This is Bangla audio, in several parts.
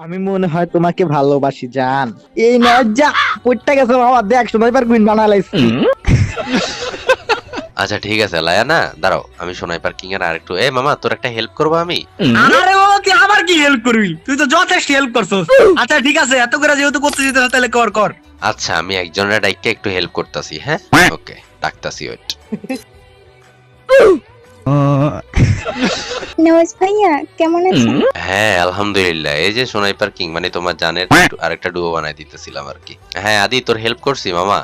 আমি মনে হয় তোমাকে ভালোবাসি জান। এই না যা পড়তে গেছে বাবা, দেখ সোনাইবার কুইন বানালাইছি। আচ্ছা ঠিক আছে লায়া না, দাঁড়াও আমি সোনাইপার কিং এর আরেকটু মামা তোর একটা হেল্প করবো আমি। আরে বাবা তুই আবার কি হেল্প করবি? তুই তো যথেষ্ট হেল্প করছস। আচ্ছা ঠিক আছে, এত করে যেহেতু করতে যেতে তাহলে কর কর। আচ্ছা আমি একজনের ডাইকে একটু হেল্প করতেছি, হ্যাঁ ওকে ডাকতাছি ওয়েট। নওয়াজ ভাইয়া কেমন আছেন? হ্যাঁ আলহামদুলিল্লাহ, এই যে সোনাইপার কিং মানে তোমার জানের আরেকটা ডুও বানাই দিতেছিলাম আর কি। হ্যাঁ আদি তোর হেল্প করছি মামা।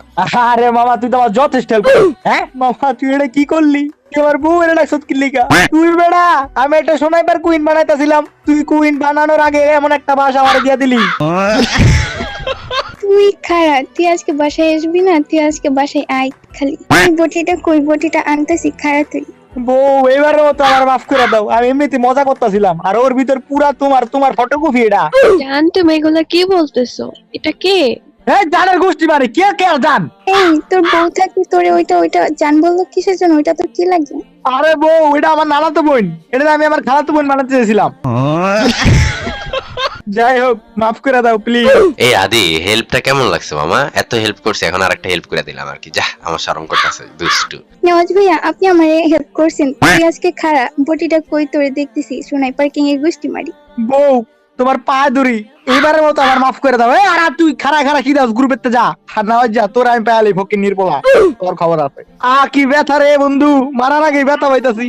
আরে মামা তুই তো আমার যথেষ্ট হেল্প করলি। হ্যাঁ মামা তুই এটা কি করলি? তুই আমার বউ এর ডাকছত কি লিগা? তুই বেড়া, আমি একটা সোনাইবার কুইন বানাইতাছিলাম, তুই কুইন বানানোর আগে এমন একটা বাসা আমার দিয়া দিলি। তুই খারা, তুই আজকে বাসায় আসবি না? তুই আজকে বাসায় আয় খালি। কই বটিটা আনতেছি, খারা তুই। বউ এবারে মতো আমার মাফ করে দাও, আমি এমনিতে মজা করতেছিলাম, আর ওর ভিতর পুরা তোমার ফটোকপি এটা। জান তুমি এগুলা কি বলতেছো? এটা কে? হ্যাঁ জানের গোষ্ঠী মানে কে কে আর জান? এই তোর বউ থাকতে তোরে ওইটা জান বললো কিসের জন্য? ওইটা তোর কি লাগে? আরে বউ এটা আমার নানাতো বোন, এটা আমি আমার খালাতো বোন বানাতে চেয়েছিলাম। যাই হোক মাফ করে দাও প্লিজ। এই আদি হেল্পটা কেমন লাগছে মামা? এত হেল্প করছি, এখন আরেকটা হেল্প করে দিলাম আর কি। যা আমার শরম করতেছে দুষ্টু। নওয়াজ ভাইয়া আপনি আমারে হেল্প করছেন। তুই আজকে খারা, বটিটা কই তোরে দেখতেছি সোনাই পার্কিং এর গোষ্ঠী মারি। বউ তোমার পা ধরি, এবারের মতো আমার মাফ করে দাও। আর তুই খারা খারা কি দাস গ্রুপের যা, আর না যা তোর আমি পেয়ালি ফকির নির্বলা, তোর খবর আছে। কি ব্যথা রে বন্ধু, মারার আগে ব্যথা পাইতাছি।